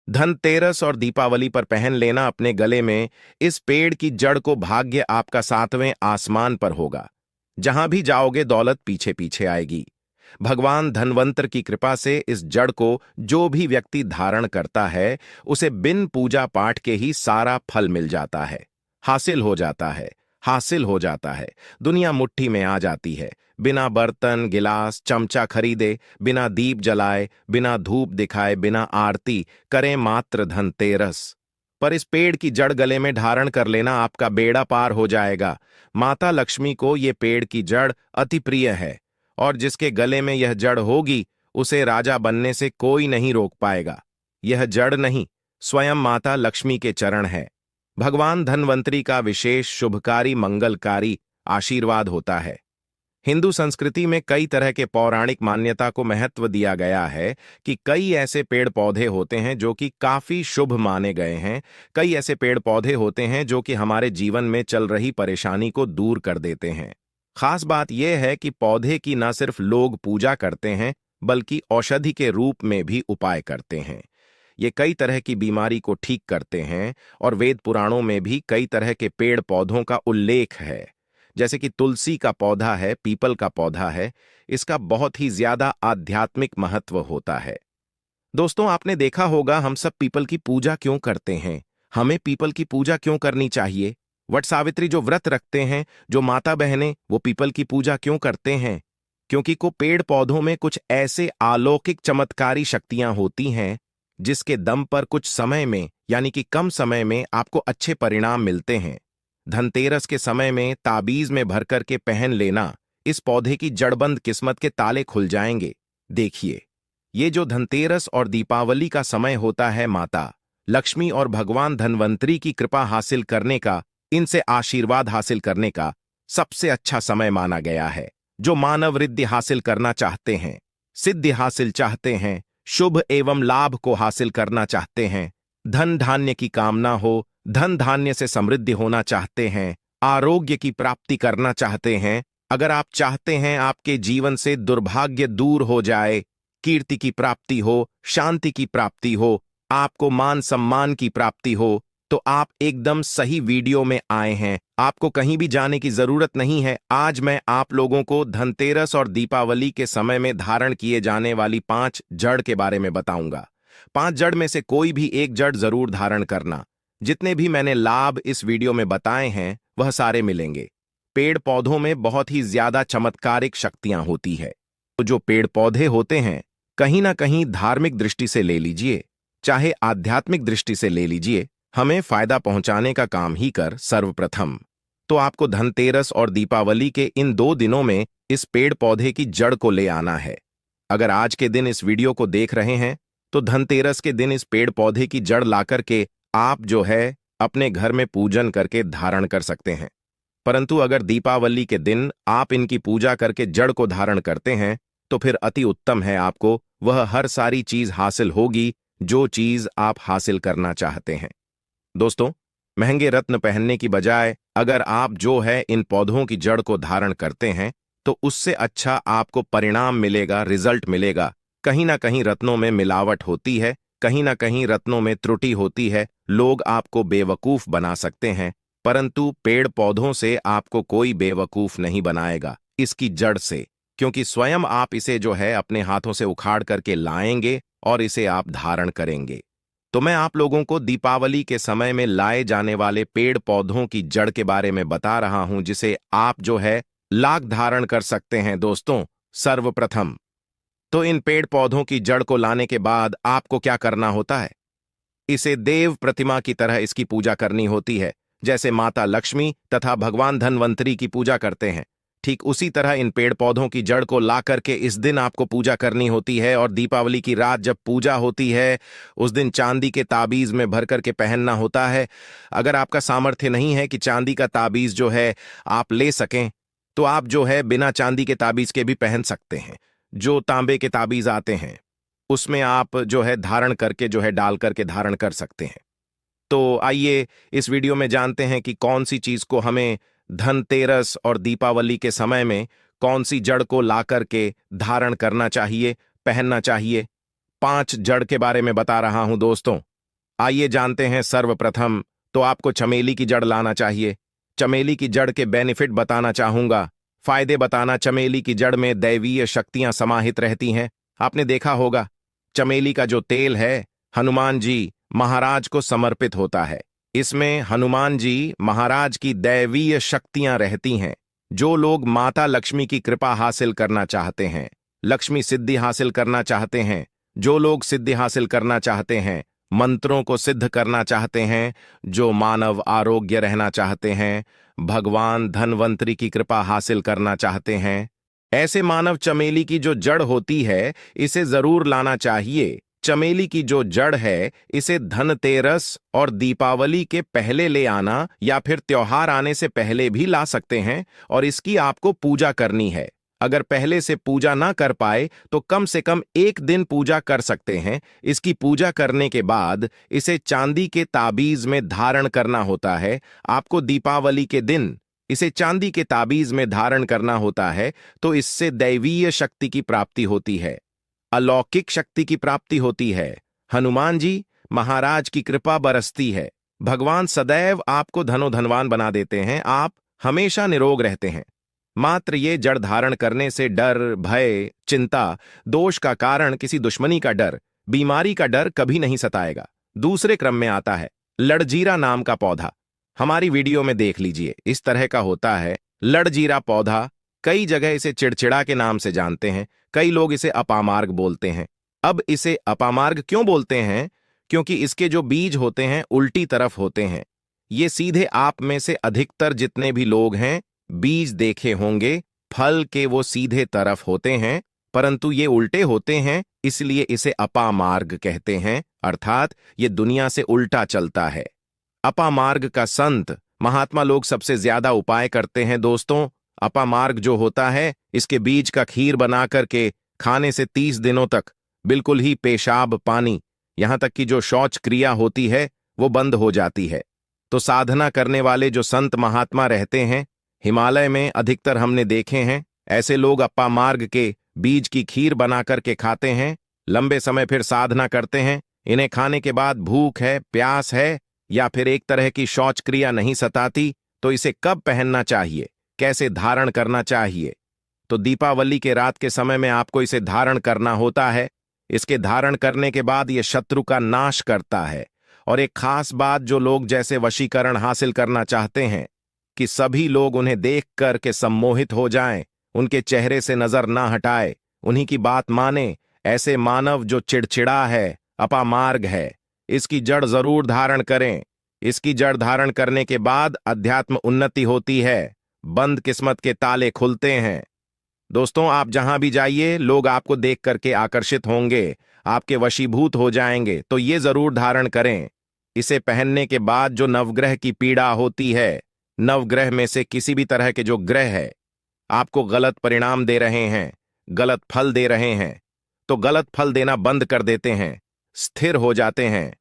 धनतेरस और दीपावली पर पहन लेना अपने गले में इस पेड़ की जड़ को। भाग्य आपका सातवें आसमान पर होगा। जहां भी जाओगे दौलत पीछे पीछे आएगी। भगवान धनवंतर की कृपा से इस जड़ को जो भी व्यक्ति धारण करता है उसे बिन पूजा पाठ के ही सारा फल मिल जाता है, हासिल हो जाता है, हासिल हो जाता है। दुनिया मुट्ठी में आ जाती है। बिना बर्तन गिलास चमचा खरीदे, बिना दीप जलाए, बिना धूप दिखाए, बिना आरती करे, मात्र धनतेरस पर इस पेड़ की जड़ गले में धारण कर लेना आपका बेड़ा पार हो जाएगा। माता लक्ष्मी को ये पेड़ की जड़ अति प्रिय है और जिसके गले में यह जड़ होगी उसे राजा बनने से कोई नहीं रोक पाएगा। यह जड़ नहीं, स्वयं माता लक्ष्मी के चरण है। भगवान धन्वंतरी का विशेष शुभकारी मंगलकारी आशीर्वाद होता है। हिंदू संस्कृति में कई तरह के पौराणिक मान्यता को महत्व दिया गया है कि कई ऐसे पेड़ पौधे होते हैं जो कि काफी शुभ माने गए हैं। कई ऐसे पेड़ पौधे होते हैं जो कि हमारे जीवन में चल रही परेशानी को दूर कर देते हैं। खास बात यह है कि पौधे की न सिर्फ लोग पूजा करते हैं बल्कि औषधि के रूप में भी उपाय करते हैं। ये कई तरह की बीमारी को ठीक करते हैं और वेद पुराणों में भी कई तरह के पेड़ पौधों का उल्लेख है। जैसे कि तुलसी का पौधा है, पीपल का पौधा है। इसका बहुत ही ज्यादा आध्यात्मिक महत्व होता है। दोस्तों, आपने देखा होगा हम सब पीपल की पूजा क्यों करते हैं। हमें पीपल की पूजा क्यों करनी चाहिए। वट सावित्री जो व्रत रखते हैं, जो माता बहनें, वो पीपल की पूजा क्यों करते हैं। क्योंकि को पेड़ पौधों में कुछ ऐसे अलौकिक चमत्कारी शक्तियां होती हैं जिसके दम पर कुछ समय में यानी कि कम समय में आपको अच्छे परिणाम मिलते हैं। धनतेरस के समय में ताबीज में भर कर के पहन लेना, इस पौधे की जड़बंद किस्मत के ताले खुल जाएंगे। देखिए, ये जो धनतेरस और दीपावली का समय होता है, माता लक्ष्मी और भगवान धन्वंतरी की कृपा हासिल करने का, इनसे आशीर्वाद हासिल करने का सबसे अच्छा समय माना गया है। जो मानव रिद्धि हासिल करना चाहते हैं, सिद्धि हासिल चाहते हैं, शुभ एवं लाभ को हासिल करना चाहते हैं, धन धान्य की कामना हो, धन धान्य से समृद्धि होना चाहते हैं, आरोग्य की प्राप्ति करना चाहते हैं, अगर आप चाहते हैं आपके जीवन से दुर्भाग्य दूर हो जाए, कीर्ति की प्राप्ति हो, शांति की प्राप्ति हो, आपको मान सम्मान की प्राप्ति हो, तो आप एकदम सही वीडियो में आए हैं। आपको कहीं भी जाने की जरूरत नहीं है। आज मैं आप लोगों को धनतेरस और दीपावली के समय में धारण किए जाने वाली 5 जड़ के बारे में बताऊंगा। 5 जड़ में से कोई भी एक जड़ जरूर धारण करना। जितने भी मैंने लाभ इस वीडियो में बताए हैं वह सारे मिलेंगे। पेड़ पौधों में बहुत ही ज्यादा चमत्कारिक शक्तियां होती है। तो जो पेड़ पौधे होते हैं, कहीं ना कहीं धार्मिक दृष्टि से ले लीजिए, चाहे आध्यात्मिक दृष्टि से ले लीजिए, हमें फायदा पहुंचाने का काम ही कर। सर्वप्रथम तो आपको धनतेरस और दीपावली के इन 2 दिनों में इस पेड़ पौधे की जड़ को ले आना है। अगर आज के दिन इस वीडियो को देख रहे हैं तो धनतेरस के दिन इस पेड़ पौधे की जड़ लाकर के आप जो है अपने घर में पूजन करके धारण कर सकते हैं। परंतु अगर दीपावली के दिन आप इनकी पूजा करके जड़ को धारण करते हैं तो फिर अति उत्तम है। आपको वह हर सारी चीज हासिल होगी जो चीज आप हासिल करना चाहते हैं। दोस्तों, महंगे रत्न पहनने की बजाय अगर आप जो है इन पौधों की जड़ को धारण करते हैं तो उससे अच्छा आपको परिणाम मिलेगा, रिजल्ट मिलेगा। कहीं ना कहीं रत्नों में मिलावट होती है, कहीं ना कहीं रत्नों में त्रुटि होती है, लोग आपको बेवकूफ बना सकते हैं, परंतु पेड़ पौधों से आपको कोई बेवकूफ नहीं बनाएगा, इसकी जड़ से। क्योंकि स्वयं आप इसे जो है अपने हाथों से उखाड़ करके लाएंगे और इसे आप धारण करेंगे। तो मैं आप लोगों को दीपावली के समय में लाए जाने वाले पेड़ पौधों की जड़ के बारे में बता रहा हूं जिसे आप जो है लाख धारण कर सकते हैं। दोस्तों, सर्वप्रथम तो इन पेड़ पौधों की जड़ को लाने के बाद आपको क्या करना होता है, इसे देव प्रतिमा की तरह इसकी पूजा करनी होती है। जैसे माता लक्ष्मी तथा भगवान धन्वंतरी की पूजा करते हैं, ठीक उसी तरह इन पेड़ पौधों की जड़ को ला करके इस दिन आपको पूजा करनी होती है। और दीपावली की रात जब पूजा होती है उस दिन चांदी के ताबीज में भर करके पहनना होता है। अगर आपका सामर्थ्य नहीं है कि चांदी का ताबीज जो है आप ले सकें तो आप जो है बिना चांदी के ताबीज के भी पहन सकते हैं। जो तांबे के ताबीज आते हैं उसमें आप जो है धारण करके जो है डाल करके धारण कर सकते हैं। तो आइए इस वीडियो में जानते हैं कि कौन सी चीज को हमें धनतेरस और दीपावली के समय में कौन सी जड़ को ला करके धारण करना चाहिए, पहनना चाहिए। 5 जड़ के बारे में बता रहा हूं दोस्तों। आइए जानते हैं। सर्वप्रथम तो आपको चमेली की जड़ लाना चाहिए। चमेली की जड़ के बेनिफिट बताना चाहूंगा, फायदे बताना। चमेली की जड़ में दैवीय शक्तियां समाहित रहती हैं। आपने देखा होगा, चमेली का जो तेल है हनुमान जी महाराज को समर्पित होता है। इसमें हनुमान जी महाराज की दैवीय शक्तियां रहती हैं। जो लोग माता लक्ष्मी की कृपा हासिल करना चाहते हैं, लक्ष्मी सिद्धि हासिल करना चाहते हैं, जो लोग सिद्धि हासिल करना चाहते हैं, मंत्रों को सिद्ध करना चाहते हैं, जो मानव आरोग्य रहना चाहते हैं, भगवान धनवंतरी की कृपा हासिल करना चाहते हैं, ऐसे मानव चमेली की जो जड़ होती है इसे जरूर लाना चाहिए। चमेली की जो जड़ है इसे धनतेरस और दीपावली के पहले ले आना या फिर त्योहार आने से पहले भी ला सकते हैं और इसकी आपको पूजा करनी है। अगर पहले से पूजा ना कर पाए तो कम से कम एक दिन पूजा कर सकते हैं। इसकी पूजा करने के बाद इसे चांदी के ताबीज में धारण करना होता है। आपको दीपावली के दिन इसे चांदी के ताबीज में धारण करना होता है, तो इससे दैवीय शक्ति की प्राप्ति होती है, अलौकिक शक्ति की प्राप्ति होती है। हनुमान जी महाराज की कृपा बरसती है। भगवान सदैव आपको धनोधनवान बना देते हैं। आप हमेशा निरोग रहते हैं। मात्र ये जड़ धारण करने से डर, भय, चिंता, दोष का कारण, किसी दुश्मनी का डर, बीमारी का डर कभी नहीं सताएगा। दूसरे क्रम में आता है लड़जीरा नाम का पौधा। हमारी वीडियो में देख लीजिए, इस तरह का होता है लड़जीरा पौधा। कई जगह इसे चिड़चिड़ा के नाम से जानते हैं। कई लोग इसे अपामार्ग बोलते हैं। अब इसे अपामार्ग क्यों बोलते हैं? क्योंकि इसके जो बीज होते हैं उल्टी तरफ होते हैं। ये सीधे, आप में से अधिकतर जितने भी लोग हैं बीज देखे होंगे, फल के वो सीधे तरफ होते हैं, परंतु ये उल्टे होते हैं, इसलिए इसे अपामार्ग कहते हैं। अर्थात ये दुनिया से उल्टा चलता है। अपामार्ग का संत महात्मा लोग सबसे ज्यादा उपाय करते हैं। दोस्तों, अपामार्ग जो होता है इसके बीज का खीर बना करके खाने से 30 दिनों तक बिल्कुल ही पेशाब, पानी, यहां तक कि जो शौच क्रिया होती है वो बंद हो जाती है। तो साधना करने वाले जो संत महात्मा रहते हैं हिमालय में अधिकतर हमने देखे हैं, ऐसे लोग अपामार्ग के बीज की खीर बना करके खाते हैं। लंबे समय फिर साधना करते हैं। इन्हें खाने के बाद भूख है, प्यास है या फिर एक तरह की शौच क्रिया नहीं सताती, तो इसे कब पहनना चाहिए, कैसे धारण करना चाहिए? तो दीपावली के रात के समय में आपको इसे धारण करना होता है। इसके धारण करने के बाद यह शत्रु का नाश करता है। और एक खास बात, जो लोग जैसे वशीकरण हासिल करना चाहते हैं कि सभी लोग उन्हें देख कर के सम्मोहित हो जाएं, उनके चेहरे से नजर ना हटाए, उन्हीं की बात माने, ऐसे मानव जो चिड़चिड़ा है, अपामार्ग है, इसकी जड़ जरूर धारण करें। इसकी जड़ धारण करने के बाद अध्यात्म उन्नति होती है, बंद किस्मत के ताले खुलते हैं। दोस्तों, आप जहां भी जाइए लोग आपको देख करके आकर्षित होंगे, आपके वशीभूत हो जाएंगे। तो ये जरूर धारण करें। इसे पहनने के बाद जो नवग्रह की पीड़ा होती है, नवग्रह में से किसी भी तरह के जो ग्रह है आपको गलत परिणाम दे रहे हैं, गलत फल दे रहे हैं, तो गलत फल देना बंद कर देते हैं, स्थिर हो जाते हैं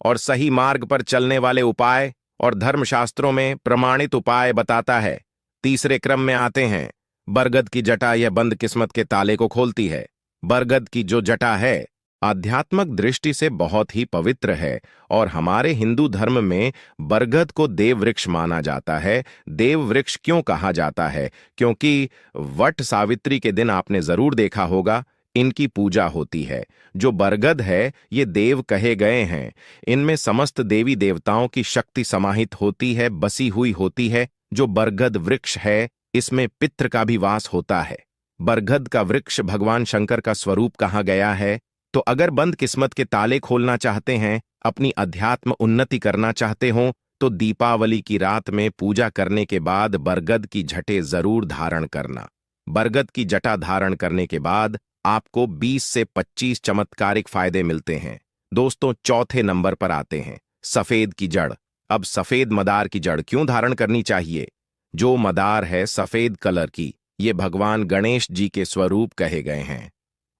और सही मार्ग पर चलने वाले उपाय और धर्मशास्त्रों में प्रमाणित उपाय बताता है। तीसरे क्रम में आते हैं बरगद की जटा। यह बंद किस्मत के ताले को खोलती है। बरगद की जो जटा है आध्यात्मिक दृष्टि से बहुत ही पवित्र है और हमारे हिंदू धर्म में बरगद को देव वृक्ष माना जाता है। देव वृक्ष क्यों कहा जाता है? क्योंकि वट सावित्री के दिन आपने जरूर देखा होगा इनकी पूजा होती है। जो बरगद है ये देव कहे गए हैं। इनमें समस्त देवी देवताओं की शक्ति समाहित होती है, बसी हुई होती है। जो बरगद वृक्ष है इसमें पितृ का भी वास होता है। बरगद का वृक्ष भगवान शंकर का स्वरूप कहा गया है। तो अगर बंद किस्मत के ताले खोलना चाहते हैं, अपनी अध्यात्म उन्नति करना चाहते हो, तो दीपावली की रात में पूजा करने के बाद बरगद की जटे जरूर धारण करना। बरगद की जटा धारण करने के बाद आपको 20 से 25 चमत्कारिक फायदे मिलते हैं। दोस्तों, चौथे नंबर पर आते हैं सफेद की जड़। अब सफेद मदार की जड़ क्यों धारण करनी चाहिए? जो मदार है सफेद कलर की, ये भगवान गणेश जी के स्वरूप कहे गए हैं।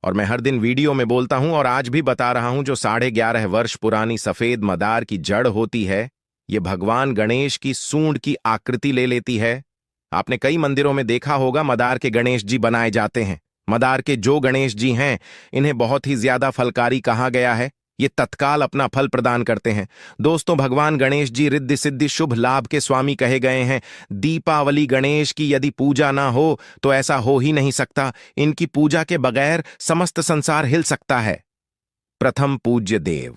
और मैं हर दिन वीडियो में बोलता हूं और आज भी बता रहा हूं, जो 11.5 वर्ष पुरानी सफेद मदार की जड़ होती है ये भगवान गणेश की सूंड की आकृति ले लेती है। आपने कई मंदिरों में देखा होगा मदार के गणेश जी बनाए जाते हैं। मदार के जो गणेश जी हैं इन्हें बहुत ही ज्यादा फलकारी कहा गया है। ये तत्काल अपना फल प्रदान करते हैं। दोस्तों, भगवान गणेश जी रिद्धि सिद्धि शुभ लाभ के स्वामी कहे गए हैं। दीपावली गणेश की यदि पूजा ना हो तो ऐसा हो ही नहीं सकता। इनकी पूजा के बगैर समस्त संसार हिल सकता है। प्रथम पूज्य देव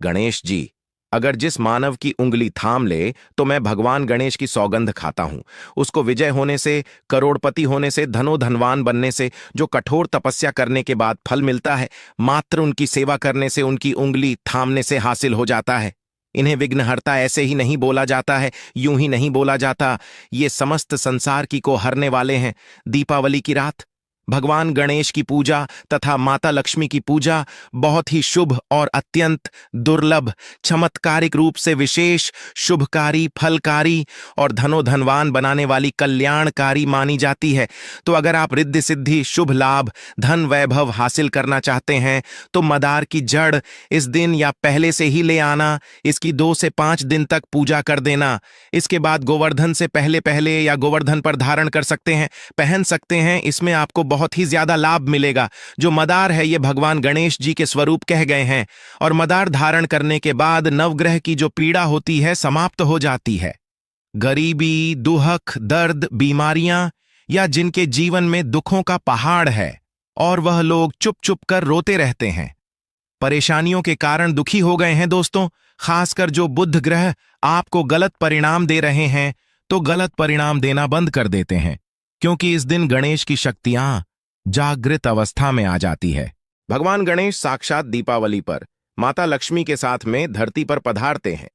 गणेश जी, अगर जिस मानव की उंगली थाम ले तो मैं भगवान गणेश की सौगंध खाता हूं। उसको विजय होने से, करोड़पति होने से, धनवान बनने से जो कठोर तपस्या करने के बाद फल मिलता है, मात्र उनकी सेवा करने से, उनकी उंगली थामने से हासिल हो जाता है। इन्हें विघ्नहर्ता ऐसे ही नहीं बोला जाता है, यूं ही नहीं बोला जाता। ये समस्त संसार की को हरने वाले हैं। दीपावली की रात भगवान गणेश की पूजा तथा माता लक्ष्मी की पूजा बहुत ही शुभ और अत्यंत दुर्लभ, चमत्कारिक रूप से विशेष, शुभकारी, फलकारी और धनवान बनाने वाली कल्याणकारी मानी जाती है। तो अगर आप रिद्धि सिद्धि, शुभ लाभ, धन वैभव हासिल करना चाहते हैं तो मदार की जड़ इस दिन या पहले से ही ले आना। इसकी 2 से 5 दिन तक पूजा कर देना। इसके बाद गोवर्धन से पहले पहले या गोवर्धन पर धारण कर सकते हैं, पहन सकते हैं। इसमें आपको बहुत ही ज्यादा लाभ मिलेगा। जो मदार है ये भगवान गणेश जी के स्वरूप कह गए हैं और मदार धारण करने के बाद नवग्रह की जो पीड़ा होती है समाप्त हो जाती है। गरीबी, दुहक, दर्द, बीमारियां या जिनके जीवन में दुखों का पहाड़ है और वह लोग चुप चुप कर रोते रहते हैं, परेशानियों के कारण दुखी हो गए हैं दोस्तों, खासकर जो बुध ग्रह आपको गलत परिणाम दे रहे हैं, तो गलत परिणाम देना बंद कर देते हैं, क्योंकि इस दिन गणेश की शक्तियां जागृत अवस्था में आ जाती है। भगवान गणेश साक्षात दीपावली पर माता लक्ष्मी के साथ में धरती पर पधारते हैं।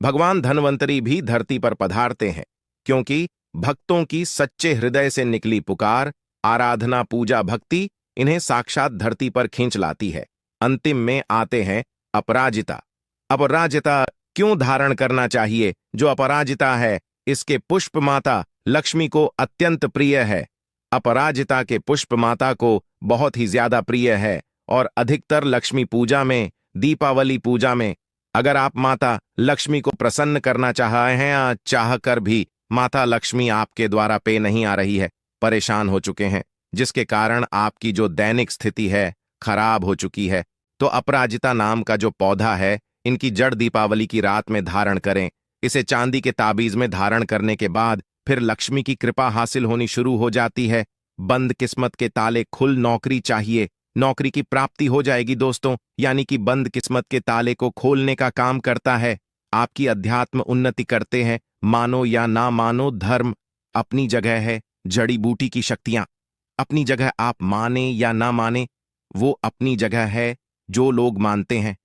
भगवान धनवंतरी भी धरती पर पधारते हैं, क्योंकि भक्तों की सच्चे हृदय से निकली पुकार, आराधना, पूजा, भक्ति इन्हें साक्षात धरती पर खींच लाती है। अंतिम में आते हैं अपराजिता। अपराजिता क्यों धारण करना चाहिए? जो अपराजिता है इसके पुष्प माता लक्ष्मी को अत्यंत प्रिय है। अपराजिता के पुष्प माता को बहुत ही ज्यादा प्रिय है और अधिकतर लक्ष्मी पूजा में, दीपावली पूजा में अगर आप माता लक्ष्मी को प्रसन्न करना चाह रहे हैं या चाहकर भी माता लक्ष्मी आपके द्वारा पे नहीं आ रही है, परेशान हो चुके हैं, जिसके कारण आपकी जो दैनिक स्थिति है खराब हो चुकी है, तो अपराजिता नाम का जो पौधा है, इनकी जड़ दीपावली की रात में धारण करें। इसे चांदी के ताबीज में धारण करने के बाद फिर लक्ष्मी की कृपा हासिल होनी शुरू हो जाती है। बंद किस्मत के ताले खुल, नौकरी चाहिए, नौकरी की प्राप्ति हो जाएगी दोस्तों। यानी कि बंद किस्मत के ताले को खोलने का काम करता है। आपकी अध्यात्म उन्नति करते हैं। मानो या ना मानो, धर्म अपनी जगह है, जड़ी बूटी की शक्तियां अपनी जगह, आप माने या ना माने वो अपनी जगह है। जो लोग मानते हैं,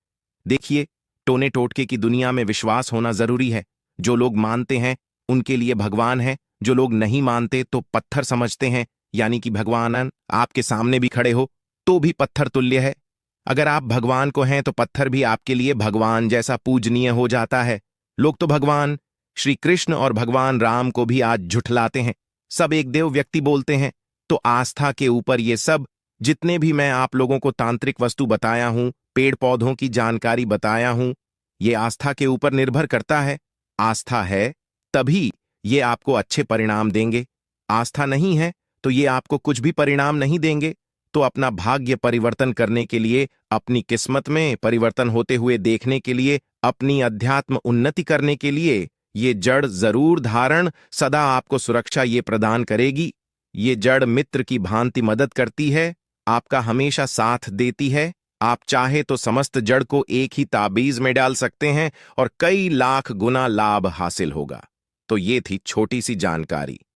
देखिए, टोने टोटके की दुनिया में विश्वास होना जरूरी है। जो लोग मानते हैं उनके लिए भगवान है, जो लोग नहीं मानते तो पत्थर समझते हैं। यानी कि भगवान आपके सामने भी खड़े हो तो भी पत्थर तुल्य है। अगर आप भगवान को हैं तो पत्थर भी आपके लिए भगवान जैसा पूजनीय हो जाता है। लोग तो भगवान श्री कृष्ण और भगवान राम को भी आज झुठलाते हैं। सब एक देव व्यक्ति बोलते हैं। तो आस्था के ऊपर ये सब जितने भी मैं आप लोगों को तांत्रिक वस्तु बताया हूं, पेड़ पौधों की जानकारी बताया हूं, ये आस्था के ऊपर निर्भर करता है। आस्था है तभी ये आपको अच्छे परिणाम देंगे। आस्था नहीं है तो ये आपको कुछ भी परिणाम नहीं देंगे। तो अपना भाग्य परिवर्तन करने के लिए, अपनी किस्मत में परिवर्तन होते हुए देखने के लिए, अपनी अध्यात्म उन्नति करने के लिए ये जड़ जरूर धारण सदा आपको सुरक्षा ये प्रदान करेगी। ये जड़ मित्र की भांति मदद करती है, आपका हमेशा साथ देती है। आप चाहे तो समस्त जड़ को एक ही ताबीज में डाल सकते हैं और कई लाख गुना लाभ हासिल होगा। तो ये थी छोटी सी जानकारी।